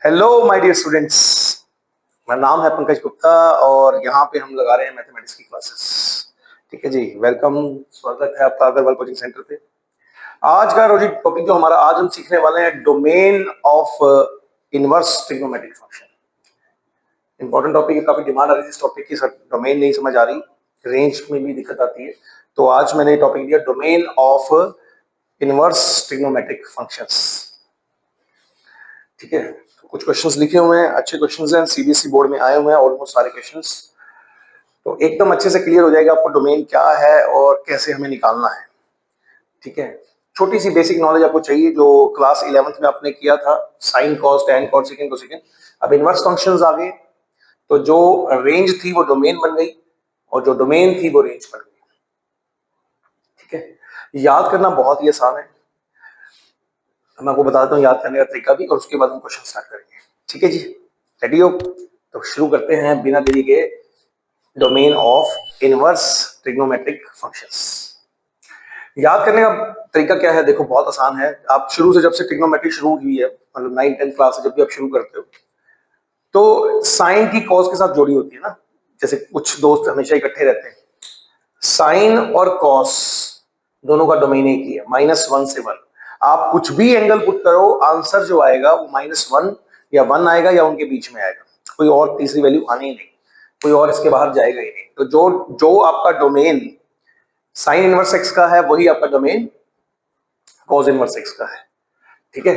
Hello my dear students. मेरा नाम है पंकज गुप्ता और यहाँ पे हम लगा रहे हैं मैथमेटिक्स की क्लासेस। ठीक है जी, वेलकम, स्वागत है आपका अग्रवाल कोचिंग सेंटर पे। आज का टॉपिक जो हमारा आज हम सीखने वाले हैं domain of inverse trigonometric function. Important topic है, काफी डिमांड आ रही है इस टॉपिक की। सर डोमेन नहीं समझ आ रही, रेंज में भी दिक्कत आती है, तो आज मैंने टॉपिक दिया domain of inverse trigonometric functions. ठीक है, तो कुछ क्वेश्चंस लिखे हुए हैं, अच्छे क्वेश्चंस हैं, सीबीएसई बोर्ड में आए हुए हैं ऑलमोस्ट सारे क्वेश्चंस। तो एकदम अच्छे से क्लियर हो जाएगा आपको डोमेन क्या है और कैसे हमें निकालना है। ठीक है, छोटी सी बेसिक नॉलेज आपको चाहिए जो क्लास 11th में आपने किया था, sine cos tan cos second cosecant. अब इनवर्स फंक्शंस आ गए, तो जो रेंज थी वो डोमेन बन गई और जो डोमेन थी वो रेंज बन गई। ठीक है, याद करना बहुत ही आसान है, मैं आपको बताता हूँ याद करने का तरीका भी, और उसके बाद हम क्वेश्चन स्टार्ट करेंगे। ठीक है जी, रेडी हो? तो शुरू करते हैं बिना देरी के domain of inverse trigonometric functions. याद करने का तरीका क्या है? देखो बहुत आसान है। आप शुरू से, जब से ट्रिग्नोमेट्री शुरू हुई है, मतलब 9th-10th क्लास से जब भी आप शुरू करते हो, तो साइन की कॉस के साथ जोड़ी होती है ना। जैसे कुछ दोस्त हमेशा इकट्ठे रहते हैं, साइन और कॉस दोनों का डोमेन एक ही है, -1 से 1। आप कुछ भी एंगल पुट करो, आंसर जो आएगा वो -1 या 1 आएगा या उनके बीच में आएगा, कोई और तीसरी वैल्यू आनी ही नहीं, कोई और इसके बाहर जाएगा ही नहीं। तो जो जो आपका डोमेन साइन इनवर्स एक्स का है वही आपका डोमेन कॉस इनवर्स एक्स का है। ठीक है,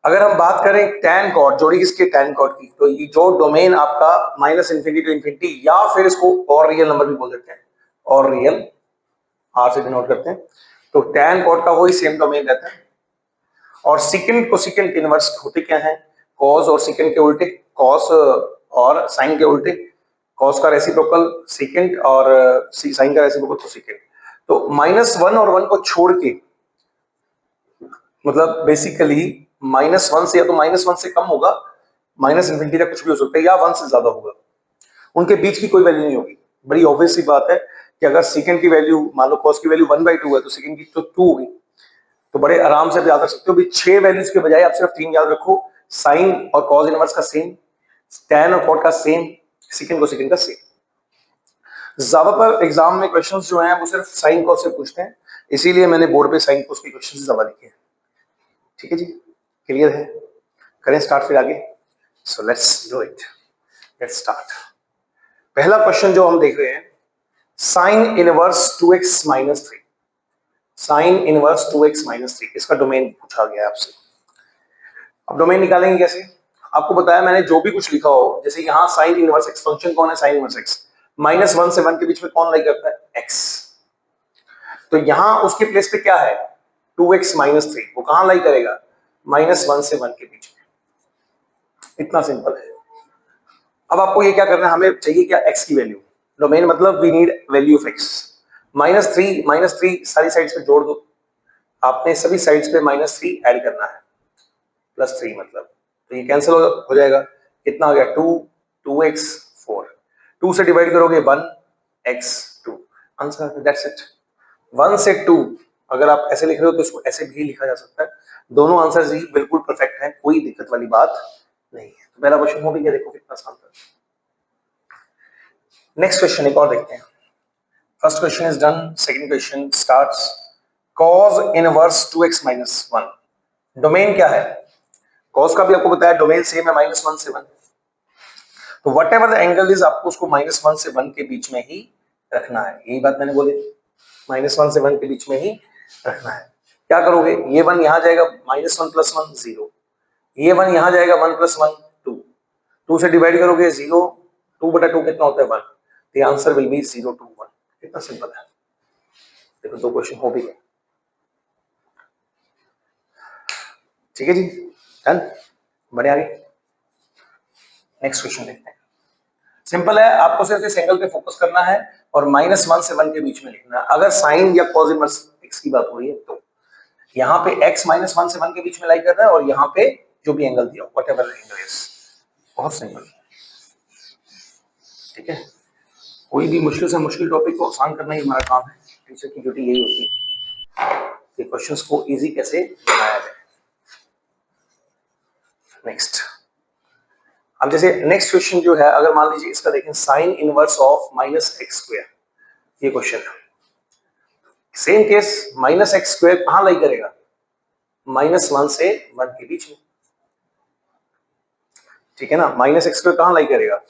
अगर हम बात करें टैन कॉट, जोड़ी किसके? टैन कॉट की। तो ये जो डोमेन आपका -इन्फिनिटी टू इन्फिनिटी, या फिर इसको और रियल नंबर भी बोल देते हैं, और रियल आर से डिनोट करते हैं, तो टैन कॉट का वही सेम डोमेन रहता है। और सेकंड को सेकंड इनवर्स होते क्या है? कॉस और सेकंड के उल्टे, कॉस और साइन के उल्टे, कॉस का रेसिप्रोकल सेकंड और साइन का रेसिप्रोकल तो सेकंड। तो -1 और 1 को छोड़ के, मतलब बेसिकली -1 से, या तो -1 से कम होगा, -इन्फिनिटी तक कुछ भी हो सकता है, या 1 से ज्यादा होगा, उनके बीच की कोई वैल्यू नहीं होगी। बड़ी ऑब्वियस सी बात है कि अगर सेकंड की वैल्यू, मान लो cos की वैल्यू 1/2 है, तो सेकंड की तो 2 होगी। तो बड़े आराम से आप याद रख सकते हो भी 6 वैल्यूज के बजाय आप सिर्फ 3 याद रखो। साइन और cos इनवर्स का सेम, tan और cot का सेम, सेकंड को सेकंड का सेम। ज्यादातर एग्जाम में क्वेश्चंस जो हैं वो सिर्फ साइन cos से पूछते हैं, इसीलिए मैंने बोर्ड पे साइन cos के क्वेश्चंस ज्यादा लिखे हैं। ठीक है जी, क्लियर है? करें स्टार्ट फिर आगे। So let's do it, let's start. पहला क्वेश्चन जो हम देख रहे हैं, sine inverse 2x - 3। Sine inverse 2x - 3, इसका डोमेन पूछा गया है आपसे। अब डोमेन निकालेंगे कैसे? आपको बताया मैंने, जो भी कुछ लिखा हो, जैसे यहाँ साइन इनवर्स एक्स, फंक्शन कौन है? Sign inverse x. -1 से 1 के बीच में कौन लाई करता है? एक्स। तो यहाँ उसके प्लेस पे क्या है? 2x - 3, वो कहां लाई करेगा? -1 से 1 के बीच में। इतना सिंपल है। अब आपको ये क्या करना है, हमें चाहिए क्या? x की वैल्यू। डोमेन मतलब we need value of x। -3 सारी साइड्स पे जोड़ दो, आपने सभी साइड्स पे -3 ऐड करना है, +3 मतलब, तो ये कैंसिल हो जाएगा। कितना हो गया? 2, 2x 4, 2 से डिवाइड करोगे 1, x 2, आंसर, दैट्स इट। 1 से 2 अगर आप ऐसे लिख रहे हो तो इसको ऐसे भी लिखा जा सकता है। दोनों आंसर्स ही बिल्कुल परफेक्ट हैं, कोई दिक्कत वाली बात नहीं है। तो पहला क्वेश्चन हो भी गया, देखो कितना आसान था। नेक्स्ट क्वेश्चन एक और देखते हैं। First question is done, second question starts. cos inverse 2x - 1, domain क्या है? cos का भी आपको बताया डोमेन सेम है, -1 से 1। तो what ever the angle is, आपको उसको -1 से 1 के बीच में ही रखना है, यही बात मैंने बोली, -1 से 1 के बीच में ही रखना है। क्या करोगे? ये 1 यहां जाएगा, -1 + 1 0, ये 1 यहां जाएगा, 1 + 1 2, 2 से डिवाइड करोगे 0, 2/2 कितना होता है? 1। The answer will be 0 to 1। कितना सिंपल है। देखो दो क्वेश्चन हो भी गए। ठीक है जी, डन, बढ़िया। आगे नेक्स्ट क्वेश्चन देखते हैं। सिंपल है, आपको सिर्फ इस एंगल पे फोकस करना है और -1 से 1 के बीच में लिखना है। अगर साइन या cos इनवर्स x की बात हो रही है तो यहाँ पे x -1 से 1 के बीच में लाई कर रहा है, और यहाँ पे जो भी एंगल दिया, व्हाटएवर द एंगल इज। बहुत सिंपल। ठीक है, कोई भी मुश्किल से मुश्किल टॉपिक को आसान करना ही हमारा काम है, टीचर की ड्यूटी यही होती है कि क्वेश्चंस को इजी कैसे बनाया जाए। नेक्स्ट, अब जैसे नेक्स्ट क्वेश्चन जो है, अगर मान लीजिए इसका देखें sine inverse of minus x square, ये क्वेश्चन है। Same case, minus x square कहां लाई करेगा? -1 से 1 के बीच में, ठीक है ना। माइनस एक्स स्क्वायर कहां लाई करेगा?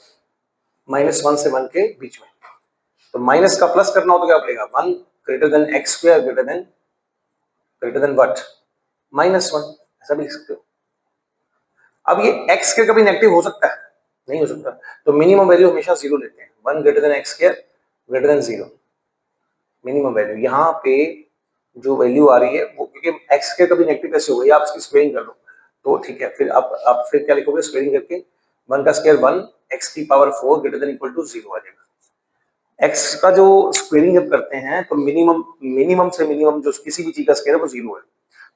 -1 से 1 के बीच में। तो माइनस का प्लस करना हो तो क्या पड़ेगा? 1 greater than x square greater than what? -1, ऐसा भी लिख सकते हो। अब ये एक्स स्क्वायर कभी नेगेटिव हो सकता है? नहीं हो सकता। तो मिनिमम वैल्यू हमेशा 0 लेते हैं। 1 greater than x square greater than 0, minimum value. यहाँ पे जो वैल्यू आ रही है वो, क्योंकि एक्स स्क्वायर कभी नेगेटिव कैसे होगा, आप इसकी स्क्वायरिंग कर लो तो ठीक है। फिर आप फिर क्या लिखोगे स्क्वायरिंग करके? 1 का स्क्वायर 1, एक्स की power 4 greater than equal to 0 आ जाएगा। एक्स का जो स्क्वायरिंग जब करते हैं तो मिनिमम से मिनिमम जो किसी भी चीज का स्क्वायर है वो 0 है।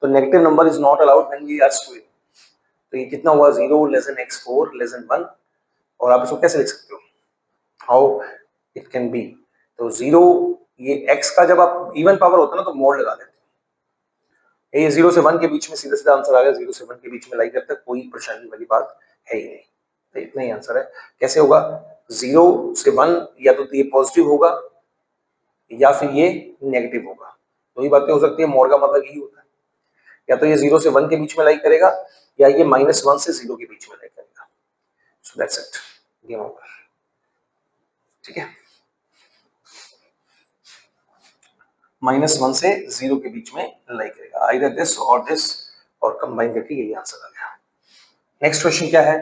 तो negative number is not allowed when we are squaring. तो ये कितना हुआ? 0 less than x 4 less than 1। और आप इसको कैसे लिख सकते हो? How it can be? तो 0, ये x का जब आप इवन पावर होता है ना तो मोड लगा देते हैं। ये 0 से 1 के बीच में सीधा सीधा आंसर आ गया। 0 से 1 के बीच में लाई करते हैं, कोई परेशानी वाली बात है ही नहीं। तो इतना ही आंसर है। कैसे होगा? 0 से 1 या तो ये पॉजिटिव होगा या फिर ये नेगेटिव होगा। दो ही बातें हो सकती है। मोड का मतलब यही होता है, या तो ये 0 से 1 के बीच में लाई करेगा या ये -1 से 0 के बीच में लाई करेगा। So that's it, game over. ठीक है, -1 से 0 के बीच में लाई करेगा, आइदर दिस और कंबाइन करके यही आंसर आ गया। नेक्स्ट क्वेश्चन क्या है?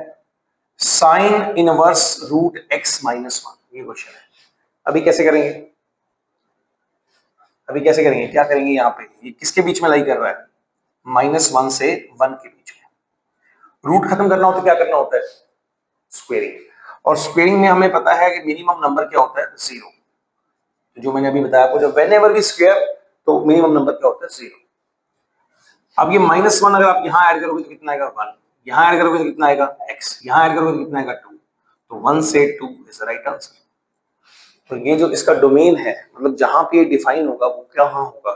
साइन इनवर्स रूट x -1, ये क्वेश्चन है। अभी कैसे करेंगे? क्या करेंगे? यहाँ पे ये किसके बीच में लाई कर रहा है? -1 से 1 के बीच में। रूट खत्म करना हो तो क्या करना होता है? स्क्वेयरिंग। और स्क्वेयरिंग में हमें पता है कि मिनिमम नंबर क्या होता है? 0। जो मैंने अभी बताया आपको, जब व्हेनेवर वी स्क्वायर तो मिनिमम नंबर क्या होता है? 0। अब ये -1 अगर आप यहाँ ऐड करोगे तो कितना आएगा? 1। यहाँ ऐड करोगे तो कितना आएगा? x। यहाँ ऐड करोगे तो कितना आएगा? 2। तो 1 से 2 इज द राइट आंसर। तो ये जो इसका डोमेन है, मतलब जहां पे ये डिफाइन होगा वो कहां होगा?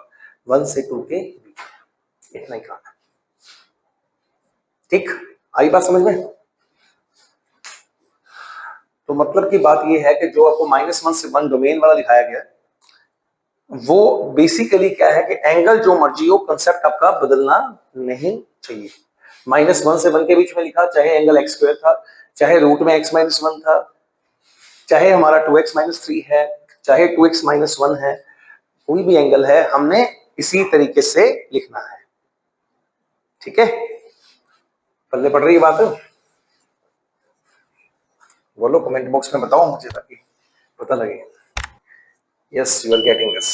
1 से 2 के बीच में। इतना ही काम है। ठीक, आई बात समझ में? तो मतलब की बात ये है कि जो आपको -1 से 1 डोमेन वाला दिखाया गया वो बेसिकली क्या है कि एंगल जो मर्जी हो, कंसेप्ट आपका बदलना नहीं चाहिए। -1 से 1 के बीच में लिखा, चाहे एंगल x स्क्वायर था, चाहे रूट में x -1 था, चाहे हमारा 2x -3 है, चाहे 2x -1 है, कोई भी एंगल है, हमने इसी तरीके से लिखना है। ठीक है, पल्ले पड़ रही है बात? बोलो कमेंट बॉक्स में, बताओ मुझे ताकि पता लगे। Yes, you are getting this.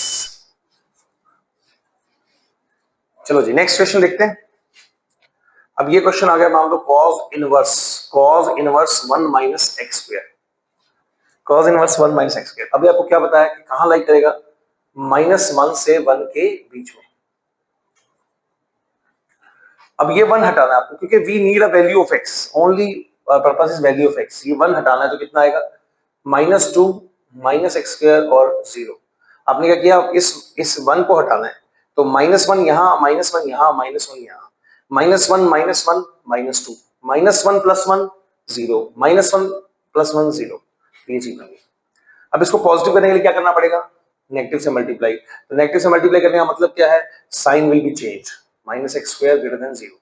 चलो जी, नेक्स्ट क्वेश्चन देखते हैं। अब ये क्वेश्चन आ गया, मान लो cos inverse 1 minus x square. cos inverse 1 minus x square. अभी आपको क्या बताया कि कहां लाइक करेगा? -1 से 1 के बीच में। अब ये 1 हटाना है आपको, क्योंकि we need a value of x, only purpose is value of x। ये 1 हटाना है तो कितना आएगा? -2 माइनस एक्स स्क्वायर और 0। आपने क्या किया? इस 1 को हटाना है, तो -1 यहाँ, -1 यहाँ, -1 यहाँ, -1 -1 -2, -1 + 1 0, -1 + 1 0, ये चीज बनी। अब इसको पॉजिटिव करने के लिए क्या करना पड़ेगा? नेगेटिव से मल्टीप्लाई। तो नेगेटिव से मल्टीप्लाई करने का मतलब क्या है? Sign will be change, -x² greater than 0।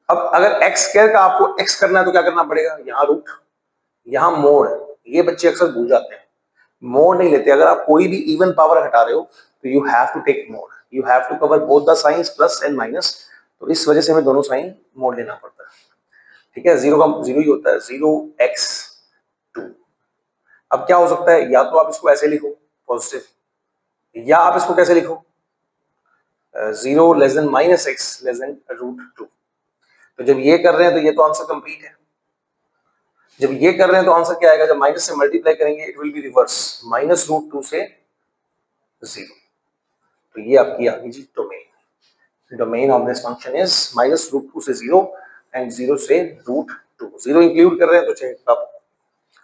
अब अगर x स्क्वायर का आपको x करना है तो क्या करना पड़ेगा? यहाँ रूट, यहाँ मोड। ये बच्चे अक्सर भूल जाते हैं, मोड नहीं लेते। अगर आप कोई भी इवन पावर हटा रहे हो तो you have to take mod, you have to cover both the sines, plus and minus. तो इस वजह से हमें दोनों साइन मोड लेना पड़ता है। ठीक है, 0 का 0 ही होता है, 0x2। अब क्या हो सकता है? या तो आप इसको ऐसे लिखो पॉजिटिव, या आप इसको कैसे लिखो? 0 less then -x less than √2। तो जब ये कर रहे हैं तो ये तो आंसर कंप्लीट है। जब ये कर रहे हैं तो आंसर क्या आएगा? जब माइनस से मल्टीप्लाई करेंगे इट विल बी रिवर्स, -√2 से 0। तो ये आपकी आ गई G domain. Domain of this function is -√2 से 0 एंड 0 से √2। 0 इंक्लूड कर रहे हैं तो चाहे आप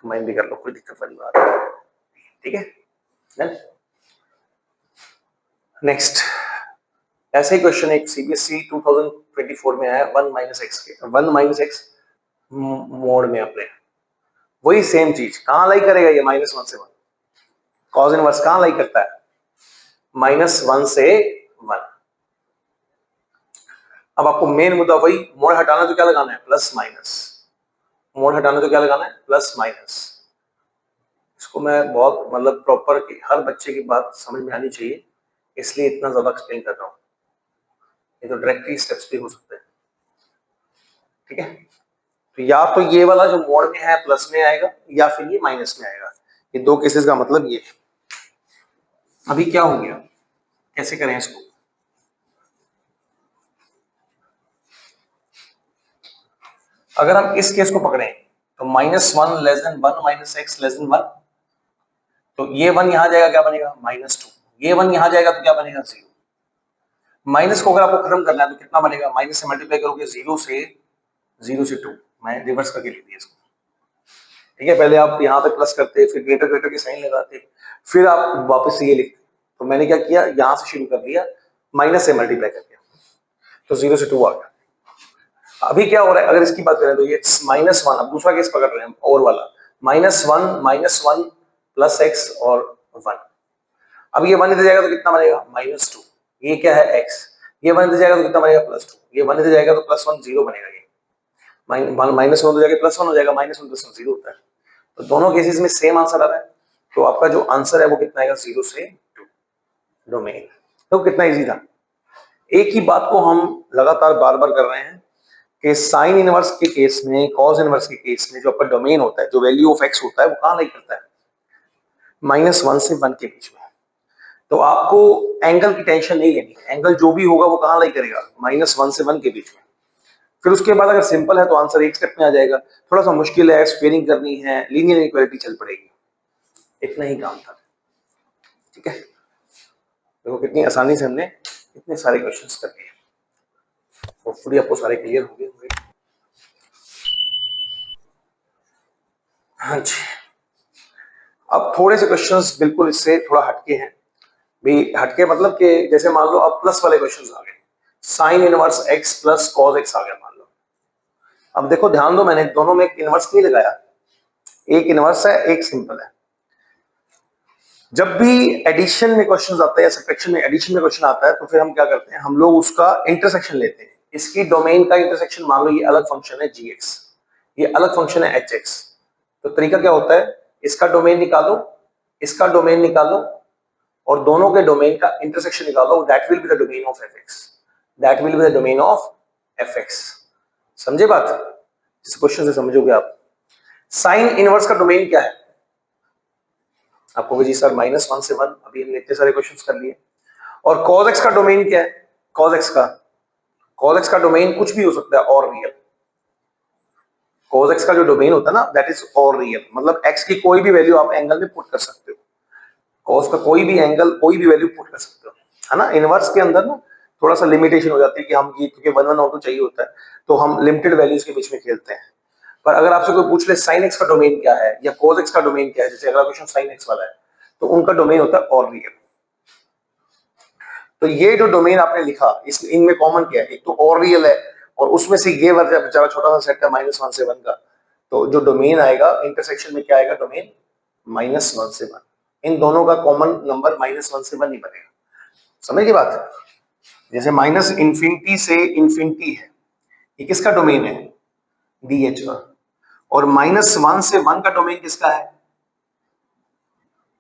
कंबाइन भी कर लो, कोई दिक्कत वाली बात नहीं। ठीक है, नेक्स्ट ऐसे ही क्वेश्चन एक सीबीएसई 2024 में आया, 1 - x के 1 - x मोड में अपने, वही सेम चीज कहां लाई करेगा ये -1 से 1, कॉज इनवर्स कहां लाई करता है, -1 से 1। अब आपको मेन मुद्दा वही, मोड हटाना तो क्या लगाना है, प्लस माइनस, मोड हटाना तो क्या लगाना है, प्लस माइनस। इसको मैं बहुत मतलब प्रॉपर हर बच्चे की बात समझ में आनी चाहिए, इसलिए इतना ज्यादा एक्सप्लेन कर रहा हूं, ये तो डायरेक्टली स्टेप्स भी हो सकते हैं, ठीक है। तो या तो ये वाला जो मोड में है प्लस में आएगा, या फिर ये माइनस में आएगा, ये दो केसेस का मतलब ये है। अभी क्या हो गया, कैसे करें इसको, अगर हम इस केस को पकड़े तो -1 less than 1 minus x less than 1, तो ये 1 यहां जाएगा क्या बनेगा, -2, ये 1 यहां जाएगा तो क्या बनेगा, 0। माइनस को अगर आपको खत्म करना है तो कितना बनेगा, माइनस से मल्टीप्लाई करोगे 0 से 2, मैं रिवर्स करके लिख दिया इसको, ठीक है। पहले आप यहाँ पे प्लस करते, फिर ग्रेटर ग्रेटर के साइन लगाते, फिर आप वापस से ये लिखते, तो मैंने क्या किया, यहां से शुरू कर दिया, माइनस से मल्टीप्लाई कर दिया, तो 0 से 2 आ गया। अभी क्या हो रहा है, अगर इसकी बात करें तो ये -1, अब दूसरा केस पकड़ रहे हैं और वाला, -1 प्लस एक्स और 1। अब ये 1 इधर जाएगा तो कितना बनेगा, -2, ये क्या है x, ये 1 इधर जाएगा तो कितना बनेगा, +2, ये 1 इधर जाएगा तो +1 0 बनेगा, ये -1 तो जाके +1 हो जाएगा, -1 + 1 0 होता है। तो दोनों केसेस में सेम आंसर आ रहा है, तो आपका जो आंसर है वो कितना आएगा, 0 से 2 डोमेन। तो कितना इजी था, एक ही बात को हम लगातार बार बार कर रहे हैं कि साइन इनवर्स के केस में, कॉस इनवर्स के केस में जो आपका डोमेन होता है, जो वैल्यू ऑफ एक्स होता है, वो कहां लाई करता है, -1 से 1 के बीच में। तो आपको एंगल की टेंशन नहीं लेनी, एंगल जो भी होगा वो कहां लाई करेगा, -1 से 1 के बीच में। फिर उसके बाद अगर सिंपल है तो आंसर एक स्टेप में आ जाएगा, थोड़ा सा मुश्किल है, स्क्वेयरिंग करनी है, लीनियर इक्वालिटी चल पड़ेगी, इतना ही काम था, ठीक है। देखो कितनी आसानी से हमने इतने सारे क्वेश्चंस कर दिए, होपफुली आपको सारे क्लियर हो गए होंगे। हाँ जी, अब थोड़े से क्वेश्चंस बिल्कुल इससे थोड़ा हटके हैं, भी हटके मतलब कि जैसे मान लो अब प्लस वाले क्वेश्चंस आ गए, sine inverse X plus cos X आ गया मान लो। अब देखो ध्यान दो, मैंने दोनों में इनवर्स नहीं लगाया, एक इनवर्स है एक सिंपल है। जब भी एडिशन में क्वेश्चन आता है या सब्ट्रैक्शन में एडिशन में क्वेश्चन आता है, तो फिर हम क्या करते हैं, हम लोग उसका इंटरसेक्शन लेते हैं, इसकी डोमेन का इंटरसेक्शन, मान लो ये अलग फंक्शन है g(x), ये अलग फंक्शन है h(x), तो तरीका क्या होता है, इसका डोमेन निकालो, इसका डोमेन निकालो, और दोनों के डोमेन का इंटरसेक्शन निकालो, that will be the domain of fx, that will be the domain of fx। समझे बात, इस क्वेश्चन से समझोगे आप। साइन इनवर्स का डोमेन क्या है, आपको जी सर -1 से 1, अभी हमने इतने सारे क्वेश्चंस कर लिए। और cos x का डोमेन क्या है, cos x का डोमेन कुछ भी हो सकता है और रियल, cos x का जो डोमेन होता है ना, दैट इज और रियल, मतलब x की कोई भी वैल्यू आप एंगल में पुट कर सकते हो, cos का कोई भी एंगल, कोई भी वैल्यू पुट कर सकते हो, है ना। इनवर्स के अंदर ना थोड़ा सा लिमिटेशन हो जाती है कि हम ये, क्योंकि 1 1 ऑटो चाहिए होता है, तो हम लिमिटेड वैल्यूज के बीच में खेलते हैं। पर अगर आपसे कोई पूछ ले sin x का डोमेन क्या है या cos x का डोमेन क्या है, जैसे अगला क्वेश्चन sin x वाला है, तो उनका डोमेन होता है और रियल। तो ये जो डोमेन आपने लिखा, इस इनमें कॉमन क्या है, एक तो और रियल है, और उसमें से ये बेचारा छोटा सा सेट है -1 से 1 का, तो जो डोमेन आएगा इंटरसेक्शन में क्या आएगा, डोमेन -1 से 1, इन दोनों का कॉमन नंबर -1 से 1 ही बनेगा। समझ की बात, जैसे माइनस इंफिनिटी से इंफिनिटी है, ये किसका डोमेन है, DH का, और -1 से 1 का डोमेन किसका है,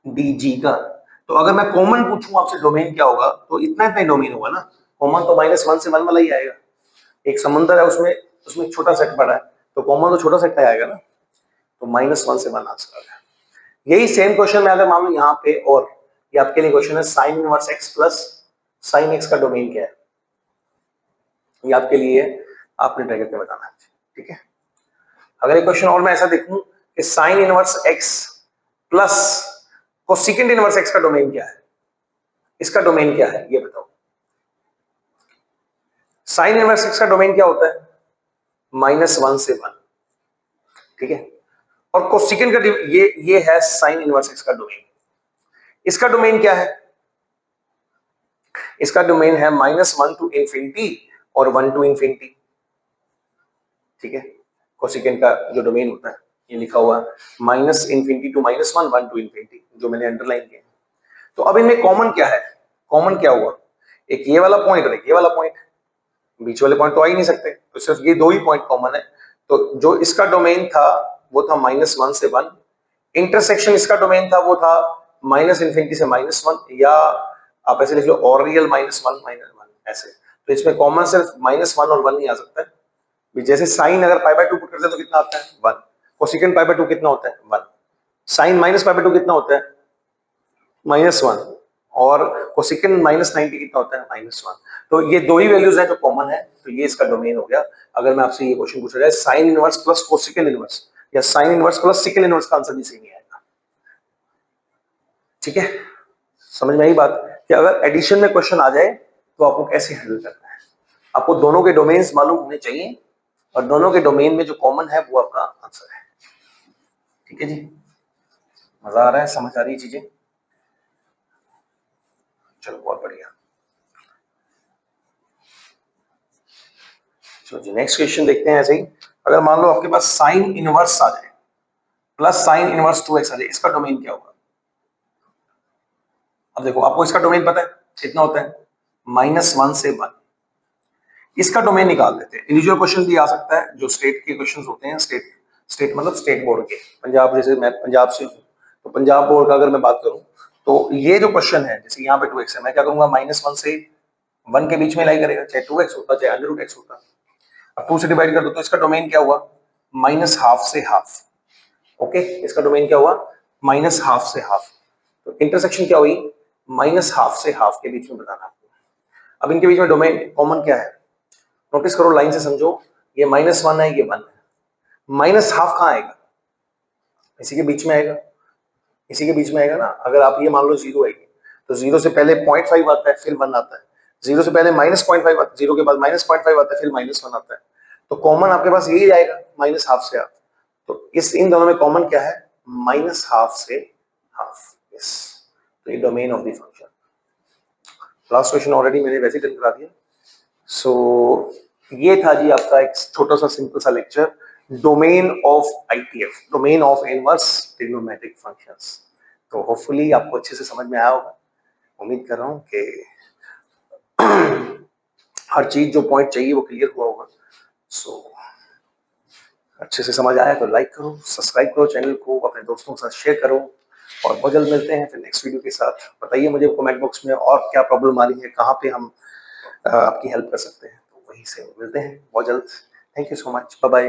DG का। तो अगर मैं कॉमन पूछूं आपसे डोमेन क्या होगा, तो इतना इतना डोमेन होगा ना, कॉमन तो -1 से 1 वाला ही आएगा, एक समंदर है उसमें, उसमें एक छोटा सेट पड़ा है, तो कॉमन तो छोटा सेट आएगा ना, तो -1 से 1 आंसर आ गया। यही सेम क्वेश्चन में अगर मान लो यहाँ पे, और ये आपके लिए क्वेश्चन है sign inverse X plus sine x का डोमेन क्या है, ये आपके लिए आपने ट्राई करके बताना है, ठीक है। अगर एक क्वेश्चन और मैं ऐसा देखूं कि sign inverse X plus cosecant inverse x का डोमेन क्या है, इसका डोमेन क्या है ये बताओ। साइन इनवर्स एक्स का डोमेन क्या होता है, -1 से 1, ठीक है। और कोसेकेंट का ये है साइन इनवर्स एक्स का डोमेन, इसका डोमेन क्या है, इसका डोमेन है -1 टू इंफिनिटी और 1 टू इंफिनिटी, ठीक है। कोसिकेंट का जो डोमेन होता है ये लिखा हुआ है minus infinity to minus one, one to infinity, जो मैंने अंडरलाइन किया। तो अब इनमें कॉमन क्या है? कॉमन क्या हुआ? एक ये वाला पॉइंट और एक ये वाला पॉइंट, बीच वाले पॉइंट तो आ ही नहीं सकते, तो सिर्फ ये दो ही पॉइंट कॉमन है। तो जो इसका डोमेन था वो था माइनस वन से वन, इंटरसेक्शन इसका डोमेन था वो था माइनस इन्फिनिटी से माइनस वन, या आप ऐसे लिख लो और real minus one minus one ऐसे। तो इसमें कॉमन सिर्फ माइनस वन और वन ही आ सकता है। जैसे साइन अगर पाई बाय टू पुट करते हैं तो कितना आता है? One. Cosecant pi by two कितना होता है? One. Sine minus pi by two कितना होता है? Minus one. और कोसेकेंट माइनस 90 कितना होता है? Minus one. तो ये दो ही वैल्यूज हैं जो कॉमन है, तो ये इसका डोमेन हो गया। अगर मैं आपसे ये क्वेश्चन पूछा जाए sine inverse plus cosecant inverse या sine inverse plus second inverse, का आंसर भी सही नहीं आएगा। ठीक है, समझ में आई बात कि अगर एडिशन में क्वेश्चन आ जाए तो आपको कैसे हैंडल करना है। आपको दोनों के डोमेन्स मालूम होने चाहिए और दोनों के डोमेन में जो कॉमन है वो आपका आंसर है। ठीक है जी, मजा आ रहा है, समझ आ रही है चीजें? चलो बहुत बढ़िया। चलो जी नेक्स्ट क्वेश्चन देखते हैं। ऐसे ही अगर मान लो आपके पास साइन इनवर्स आ जाए प्लस साइन इनवर्स 2x आ जाए, इसका डोमेन क्या होगा? अब देखो आपको इसका डोमेन पता है कितना होता है? माइनस वन से वन। इसका डोमेन निकाल देते हैं। इंडिविजुअल क्वेश्चन भी आ सकता है, जो स्टेट के क्वेश्चंस होते हैं, स्टेट मतलब स्टेट बोर्ड के। पंजाब, जैसे मैं पंजाब से हूँ तो पंजाब बोर्ड का अगर मैं बात करूं तो ये जो क्वेश्चन है, जैसे यहाँ पे 2x है, मैं क्या करूंगा? माइनस वन से वन के बीच में लाई करेगा, चाहे 2x होता चाहे अंडर रूट x होता। अब 2 से डिवाइड कर दो तो इसका डोमेन क्या हुआ? माइनस हाफ से हाफ। ओके, इसका डोमेन क्या हुआ? माइनस हाफ से हाफ। तो इंटरसेक्शन क्या हुई? माइनस हाफ से हाफ के बीच में बताना आपको। अब इनके बीच में डोमेन कॉमन क्या है? नोटिस करो, लाइन से समझो। ये माइनस वन है, ये वन है। माइनस हाफ कहाँ आएगा? इसी के बीच में आएगा, इसी के बीच में आएगा ना। अगर आप ये मान लो जीरो आएगी तो जीरो से पहले 0.5 आता है, फिर वन आता है। जीरो से पहले माइनस 0.5 आता है, जीरो के बाद माइनस 0.5 आता है, फिर माइनस वन आता है। तो कॉमन आपके पास यही आएगा, माइनस हाफ से हाफ। तो इस इन दोनों में कॉमन क्या है? माइनस हाफ से हाफ। यस, तो ये domain of the function. Last question already मैंने वैसे ही करा दिया। सो ये था जी आपका एक छोटा सा सिंपल सा lecture, domain of ITF, domain of inverse trigonometric functions. तो होपफुली आपको अच्छे से समझ में आया होगा। उम्मीद कर रहा हूँ कि हर चीज जो पॉइंट चाहिए वो क्लियर हुआ होगा। सो अच्छे से समझ आया तो लाइक करो, सब्सक्राइब करो चैनल को, अपने दोस्तों के साथ शेयर करो, और बहुत जल्द मिलते हैं फिर नेक्स्ट वीडियो के साथ। बताइए मुझे कमेंट बॉक्स में और क्या प्रॉब्लम आ रही है, कहाँ पे हम आपकी हेल्प कर सकते हैं। तो वहीं से मिलते हैं बहुत जल्द। Thank you so much, bye bye.